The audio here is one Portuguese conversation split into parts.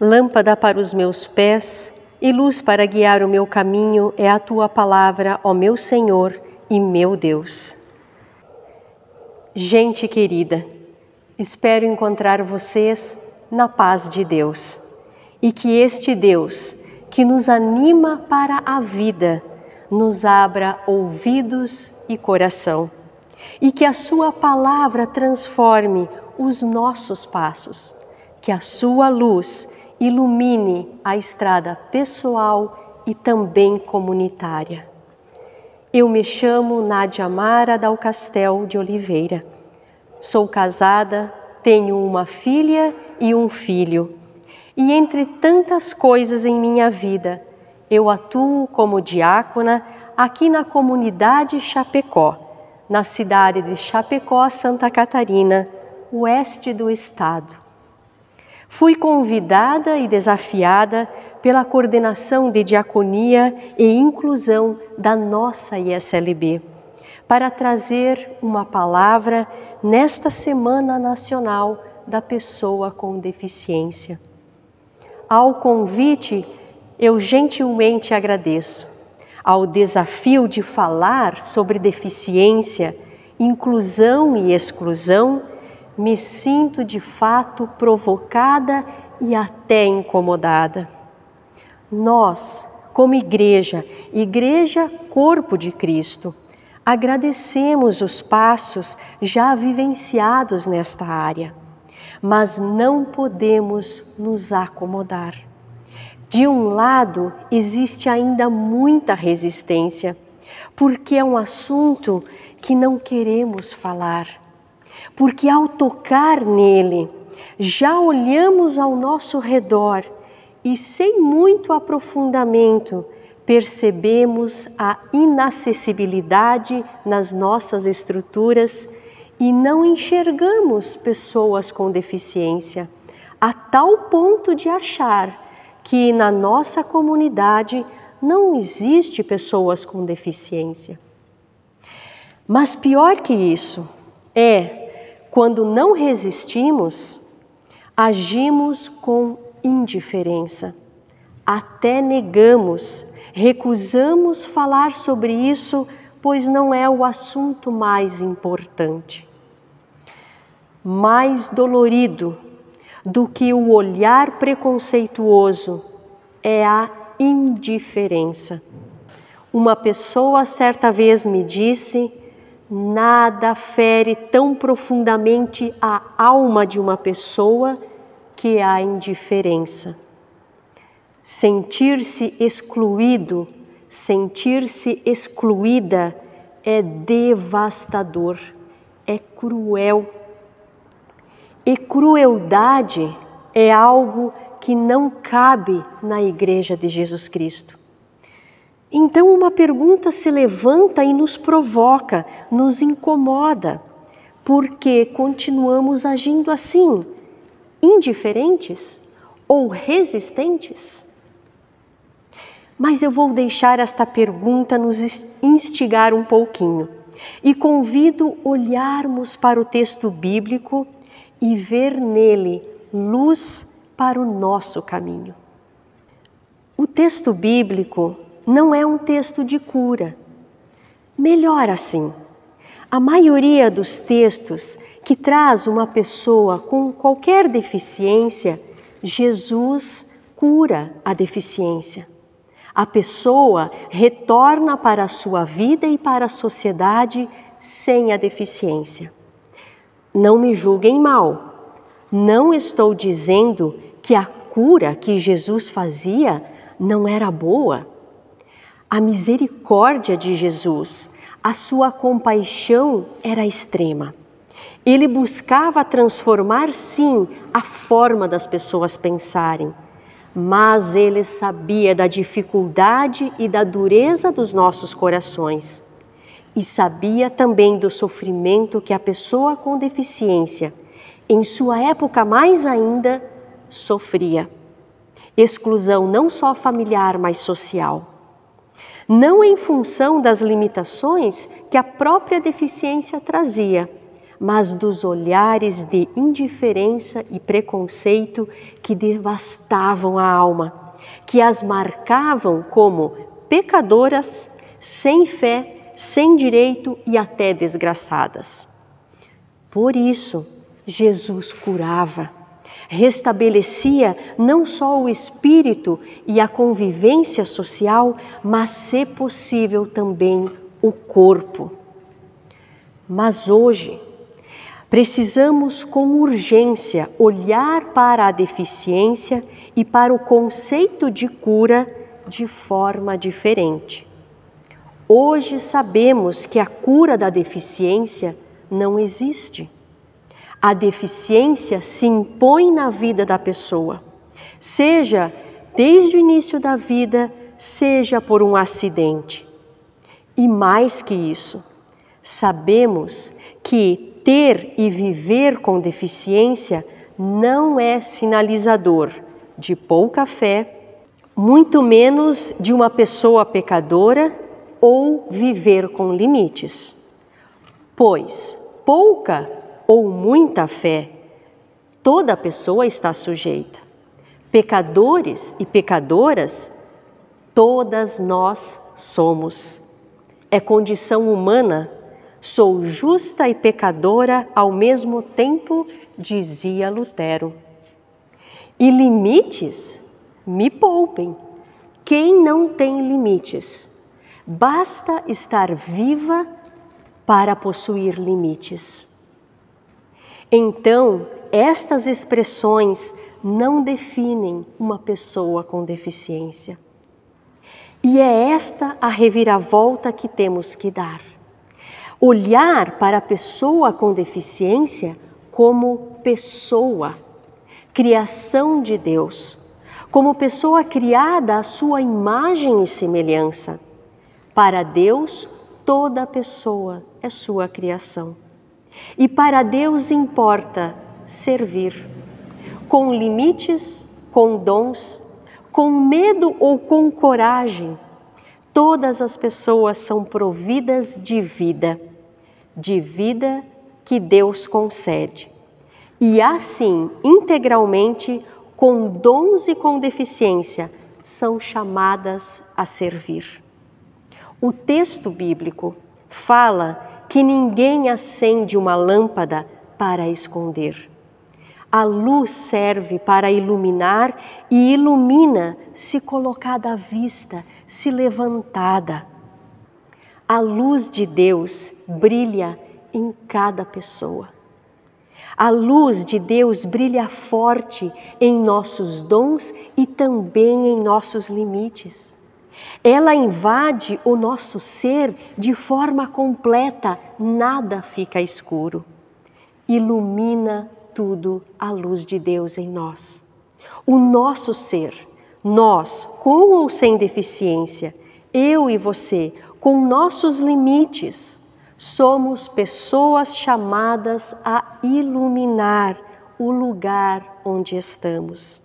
Lâmpada para os meus pés e luz para guiar o meu caminho é a Tua palavra, ó meu Senhor e meu Deus. Gente querida, espero encontrar vocês na paz de Deus e que este Deus, que nos anima para a vida, nos abra ouvidos e coração e que a Sua palavra transforme os nossos passos, que a Sua luz ilumine a estrada pessoal e também comunitária. Eu me chamo Nádia Mara Dal Castel de Oliveira. Sou casada, tenho uma filha e um filho. E entre tantas coisas em minha vida, eu atuo como diácona aqui na comunidade Chapecó, na cidade de Chapecó, Santa Catarina, oeste do estado. Fui convidada e desafiada pela coordenação de diaconia e inclusão da nossa ISLB para trazer uma palavra nesta Semana Nacional da Pessoa com Deficiência. Ao convite, eu gentilmente agradeço. Ao desafio de falar sobre deficiência, inclusão e exclusão, me sinto de fato provocada e até incomodada. Nós, como igreja Corpo de Cristo, agradecemos os passos já vivenciados nesta área, mas não podemos nos acomodar. De um lado, existe ainda muita resistência, porque é um assunto que não queremos falar. Porque ao tocar nele, já olhamos ao nosso redor e, sem muito aprofundamento, percebemos a inacessibilidade nas nossas estruturas e não enxergamos pessoas com deficiência, a tal ponto de achar que na nossa comunidade não existe pessoas com deficiência. Mas pior que isso é quando não resistimos, agimos com indiferença, até negamos, recusamos falar sobre isso, pois não é o assunto mais importante. Mais dolorido do que o olhar preconceituoso é a indiferença. Uma pessoa certa vez me disse: nada fere tão profundamente a alma de uma pessoa que a indiferença. Sentir-se excluído, sentir-se excluída é devastador, é cruel. E crueldade é algo que não cabe na Igreja de Jesus Cristo. Então uma pergunta se levanta e nos provoca, nos incomoda. Por que continuamos agindo assim, indiferentes ou resistentes? Mas eu vou deixar esta pergunta nos instigar um pouquinho e convido olharmos para o texto bíblico e ver nele luz para o nosso caminho. O texto bíblico não é um texto de cura. Melhor assim. A maioria dos textos que traz uma pessoa com qualquer deficiência, Jesus cura a deficiência. A pessoa retorna para a sua vida e para a sociedade sem a deficiência. Não me julguem mal. Não estou dizendo que a cura que Jesus fazia não era boa. A misericórdia de Jesus, a sua compaixão era extrema. Ele buscava transformar, sim, a forma das pessoas pensarem, mas ele sabia da dificuldade e da dureza dos nossos corações. E sabia também do sofrimento que a pessoa com deficiência, em sua época mais ainda, sofria. Exclusão não só familiar, mas social. Não em função das limitações que a própria deficiência trazia, mas dos olhares de indiferença e preconceito que devastavam a alma, que as marcavam como pecadoras, sem fé, sem direito e até desgraçadas. Por isso, Jesus curava, restabelecia não só o espírito e a convivência social, mas, se possível, também o corpo. Mas hoje, precisamos com urgência olhar para a deficiência e para o conceito de cura de forma diferente. Hoje sabemos que a cura da deficiência não existe. A deficiência se impõe na vida da pessoa, seja desde o início da vida, seja por um acidente. E mais que isso, sabemos que ter e viver com deficiência não é sinalizador de pouca fé, muito menos de uma pessoa pecadora ou viver com limites. Pois pouca ou muita fé, toda pessoa está sujeita. Pecadores e pecadoras, todas nós somos. É condição humana. Sou justa e pecadora ao mesmo tempo, dizia Lutero. E limites? Me poupem. Quem não tem limites? Basta estar viva para possuir limites. Então, estas expressões não definem uma pessoa com deficiência. E é esta a reviravolta que temos que dar. Olhar para a pessoa com deficiência como pessoa, criação de Deus, como pessoa criada à sua imagem e semelhança. Para Deus, toda pessoa é sua criação. E para Deus importa servir, com limites, com dons, com medo ou com coragem. Todas as pessoas são providas de vida que Deus concede. E assim, integralmente, com dons e com deficiência, são chamadas a servir. O texto bíblico fala que ninguém acende uma lâmpada para esconder. A luz serve para iluminar e ilumina se colocada à vista, se levantada. A luz de Deus brilha em cada pessoa. A luz de Deus brilha forte em nossos dons e também em nossos limites. Ela invade o nosso ser de forma completa, nada fica escuro. Ilumina tudo a luz de Deus em nós. O nosso ser, nós, com ou sem deficiência, eu e você, com nossos limites, somos pessoas chamadas a iluminar o lugar onde estamos.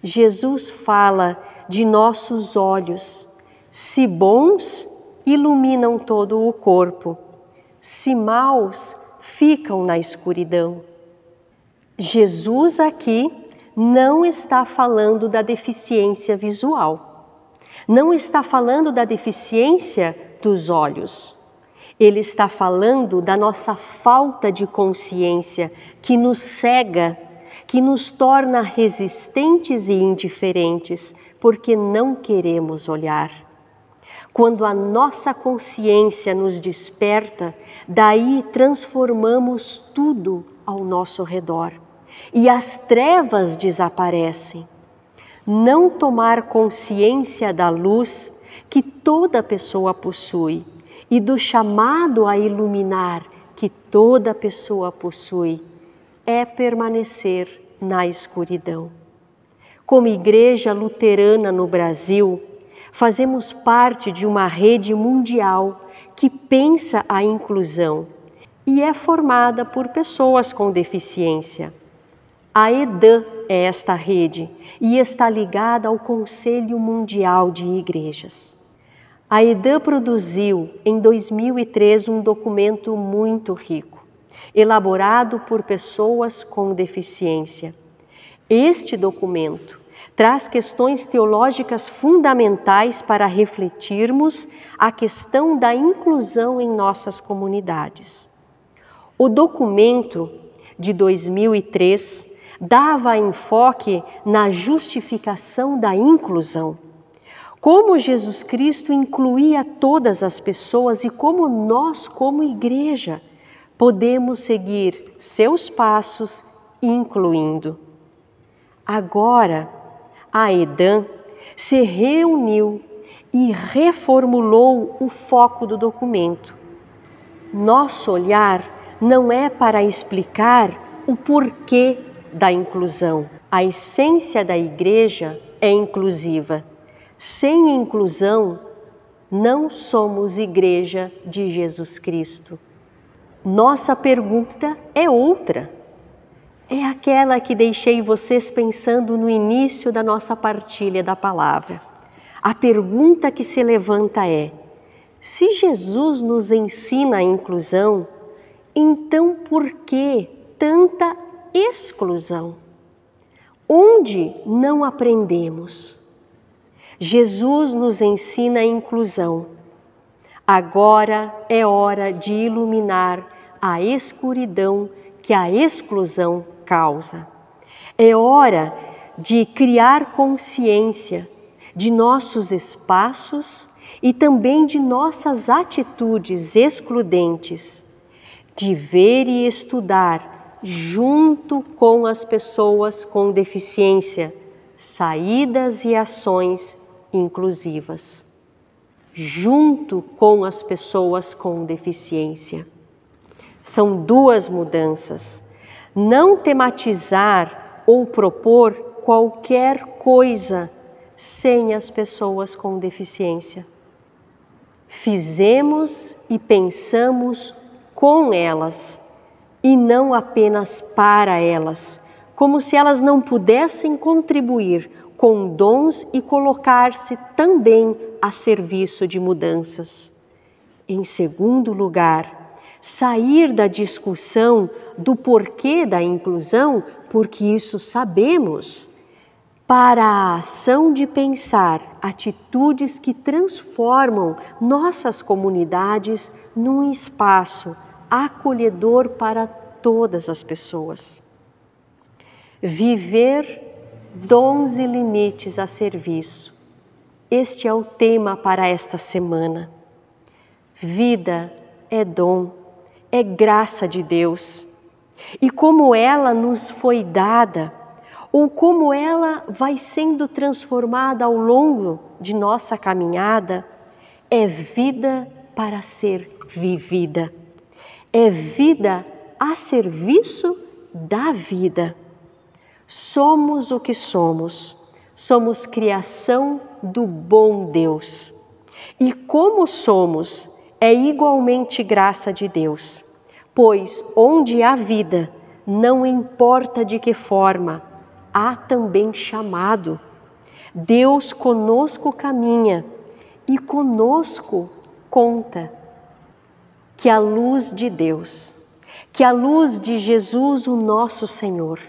Jesus fala de nossos olhos, se bons, iluminam todo o corpo, se maus, ficam na escuridão. Jesus aqui não está falando da deficiência visual, não está falando da deficiência dos olhos. Ele está falando da nossa falta de consciência que nos cega, que nos torna resistentes e indiferentes, porque não queremos olhar. Quando a nossa consciência nos desperta, daí transformamos tudo ao nosso redor e as trevas desaparecem. Não tomar consciência da luz que toda pessoa possui e do chamado a iluminar que toda pessoa possui é permanecer na escuridão. Como Igreja Luterana no Brasil, fazemos parte de uma rede mundial que pensa a inclusão e é formada por pessoas com deficiência. A EDAM é esta rede e está ligada ao Conselho Mundial de Igrejas. A EDAM produziu em 2003 um documento muito rico, elaborado por pessoas com deficiência. Este documento traz questões teológicas fundamentais para refletirmos a questão da inclusão em nossas comunidades. O documento de 2003 dava enfoque na justificação da inclusão, como Jesus Cristo incluía todas as pessoas e como nós, como igreja, podemos seguir seus passos incluindo. Agora, a EDAM se reuniu e reformulou o foco do documento. Nosso olhar não é para explicar o porquê da inclusão. A essência da igreja é inclusiva. Sem inclusão, não somos igreja de Jesus Cristo. Nossa pergunta é outra. É aquela que deixei vocês pensando no início da nossa partilha da palavra. A pergunta que se levanta é: se Jesus nos ensina a inclusão, então por que tanta exclusão? Onde não aprendemos? Jesus nos ensina a inclusão. Agora é hora de iluminar a escuridão que a exclusão causa. É hora de criar consciência de nossos espaços e também de nossas atitudes excludentes, de ver e estudar junto com as pessoas com deficiência, saídas e ações inclusivas. Junto com as pessoas com deficiência. São duas mudanças. Não tematizar ou propor qualquer coisa sem as pessoas com deficiência. Fizemos e pensamos com elas e não apenas para elas, como se elas não pudessem contribuir com dons e colocar-se também a serviço de mudanças. Em segundo lugar, sair da discussão do porquê da inclusão, porque isso sabemos, para a ação de pensar atitudes que transformam nossas comunidades num espaço acolhedor para todas as pessoas. Viver dons e limites a serviço. Este é o tema para esta semana. Vida é dom, é graça de Deus. E como ela nos foi dada, ou como ela vai sendo transformada ao longo de nossa caminhada, é vida para ser vivida. É vida a serviço da vida. Somos o que somos. Somos criação do bom Deus. E como somos, é igualmente graça de Deus. Pois onde há vida, não importa de que forma, há também chamado. Deus conosco caminha e conosco conta. Que a luz de Deus, que a luz de Jesus, o nosso Senhor,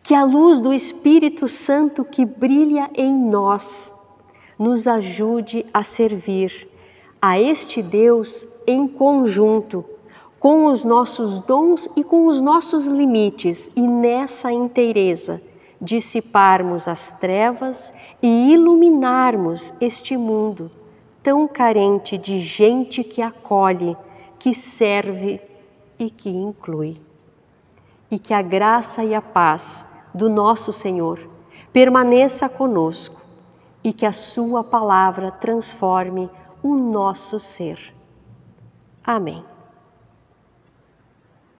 que a luz do Espírito Santo que brilha em nós, nos ajude a servir a este Deus em conjunto, com os nossos dons e com os nossos limites, e nessa inteireza dissiparmos as trevas e iluminarmos este mundo tão carente de gente que acolhe, que serve e que inclui. E que a graça e a paz do nosso Senhor permaneça conosco e que a sua palavra transforme o nosso ser. Amém.